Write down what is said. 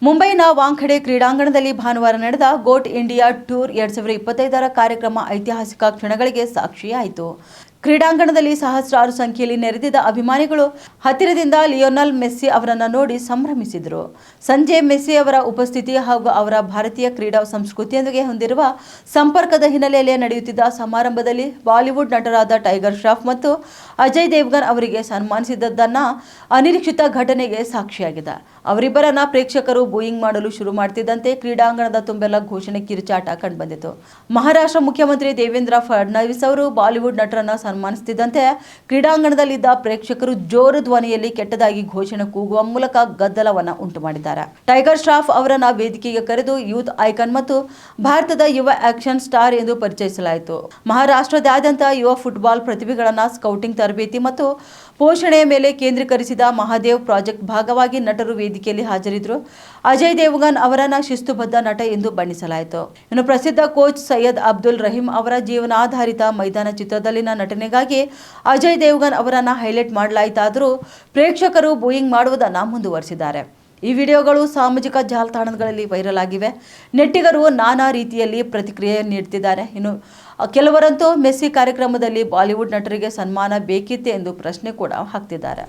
ಮುಂಬೈನ ವಾಂಖೆಡೆ ಕ್ರೀಡಾಂಗಣದಲ್ಲಿ ಭಾನುವಾರ ನಡೆದ ಗೋಟ್ ಇಂಡಿಯಾ ಟೂರ್ 2025ರ ಕಾರ್ಯಕ್ರಮ ಐತಿಹಾಸಿಕ ಕ್ಷಣಗಳಿಗೆ ಸಾಕ್ಷಿಯಾಯಿತು. ಕ್ರೀಡಾಂಗಣದಲ್ಲಿ ಸಹಸ್ರಾರು ಸಂಖ್ಯೆಯಲ್ಲಿ ನೆರೆದಿದ್ದ ಅಭಿಮಾನಿಗಳು ಹತ್ತಿರದಿಂದ ಲಿಯೋನೆಲ್ ಮೆಸ್ಸಿ ಅವರನ್ನು ನೋಡಿ ಸಂಭ್ರಮಿಸಿದರು. ಸಂಜೆ ಮೆಸ್ಸಿ ಅವರ ಉಪಸ್ಥಿತಿ ಹಾಗೂ ಅವರ ಭಾರತೀಯ ಕ್ರೀಡಾ ಸಂಸ್ಕೃತಿಯೊಂದಿಗೆ ಹೊಂದಿರುವ ಸಂಪರ್ಕದ ಹಿನ್ನೆಲೆಯಲ್ಲಿ ನಡೆಯುತ್ತಿದ್ದ ಸಮಾರಂಭದಲ್ಲಿ ಬಾಲಿವುಡ್ ನಟರಾದ ಟೈಗರ್ ಶ್ರಾಫ್ ಮತ್ತು ಅಜಯ್ ದೇವಗನ್ ಅವರಿಗೆ ಸನ್ಮಾನಿಸಿದ್ದನ್ನ ಅನಿರೀಕ್ಷಿತ ಘಟನೆಗೆ ಸಾಕ್ಷಿಯಾಗಿದೆ. ಅವರಿಬ್ಬರನ್ನ ಪ್ರೇಕ್ಷಕರು ಬೂಯಿಂಗ್ ಮಾಡಲು ಶುರು ಮಾಡುತ್ತಿದ್ದಂತೆ ಕ್ರೀಡಾಂಗಣದ ತುಂಬೆಲ್ಲ ಘೋಷಣೆ ಕಿರುಚಾಟ ಕಂಡುಬಂದಿತು. ಮಹಾರಾಷ್ಟ್ರ ಮುಖ್ಯಮಂತ್ರಿ ದೇವೇಂದ್ರ ಫಡ್ನವೀಸ್ ಅವರು ಬಾಲಿವುಡ್ ನಟರನ್ನ ಸನ್ಮಾನಿಸುತ್ತಿದ್ದಂತೆ ಕ್ರೀಡಾಂಗಣದಲ್ಲಿದ್ದ ಪ್ರೇಕ್ಷಕರು ಜೋರು ಧ್ವನಿಯಲ್ಲಿ ಕೆಟ್ಟದಾಗಿ ಘೋಷಣೆ ಕೂಗುವ ಮೂಲಕ ಗದ್ದಲವನ್ನು ಉಂಟು ಮಾಡಿದ್ದಾರೆ. ಟೈಗರ್ ಶ್ರಾಫ್ ಅವರನ್ನ ವೇದಿಕೆಗೆ ಕರೆದು ಯೂತ್ ಐಕಾನ್ ಮತ್ತು ಭಾರತದ ಯುವ ಆಕ್ಷನ್ ಸ್ಟಾರ್ ಎಂದು ಪರಿಚಯಿಸಲಾಯಿತು. ಮಹಾರಾಷ್ಟ್ರದಾದ್ಯಂತ ಯುವ ಫುಟ್ಬಾಲ್ ಪ್ರತಿಭೆಗಳನ್ನ ಸ್ಕೌಟಿಂಗ್ ತರಬೇತಿ ಮತ್ತು ಪೋಷಣೆಯ ಮೇಲೆ ಕೇಂದ್ರೀಕರಿಸಿದ ಮಹಾದೇವ್ ಪ್ರಾಜೆಕ್ಟ್ ಭಾಗವಾಗಿ ನಟರು ವೇದಿಕೆಯಲ್ಲಿ ಹಾಜರಿದ್ದರು. ಅಜಯ್ ದೇವಗನ್ ಅವರನ್ನ ಶಿಸ್ತುಬದ್ಧ ನಟ ಎಂದು ಬಣ್ಣಿಸಲಾಯಿತು. ಇನ್ನು ಪ್ರಸಿದ್ಧ ಕೋಚ್ ಸೈಯದ್ ಅಬ್ದುಲ್ ರಹೀಂ ಅವರ ಜೀವನಾಧಾರಿತ ಮೈದಾನ ಚಿತ್ರದಲ್ಲಿನ ನಟನೆಗಾಗಿ ಅಜಯ್ ದೇವಗನ್ ಅವರನ್ನ ಹೈಲೈಟ್ ಮಾಡಲಾಯಿತಾದರೂ ಪ್ರೇಕ್ಷಕರು ಬೂಯಿಂಗ್ ಮಾಡುವುದನ್ನು ಮುಂದುವರಿಸಿದ್ದಾರೆ. ಈ ವಿಡಿಯೋಗಳು ಸಾಮಾಜಿಕ ಜಾಲತಾಣಗಳಲ್ಲಿ ವೈರಲ್ ಆಗಿವೆ. ನೆಟ್ಟಿಗರು ನಾನಾ ರೀತಿಯಲ್ಲಿ ಪ್ರತಿಕ್ರಿಯೆ ನೀಡುತ್ತಿದ್ದಾರೆ. ಇನ್ನು ಕೆಲವರಂತೂ ಮೆಸ್ಸಿ ಕಾರ್ಯಕ್ರಮದಲ್ಲಿ ಬಾಲಿವುಡ್ ನಟರಿಗೆ ಸನ್ಮಾನ ಬೇಕಿತ್ತೆ ಎಂದು ಪ್ರಶ್ನೆ ಕೂಡ ಹಾಕ್ತಿದ್ದಾರೆ.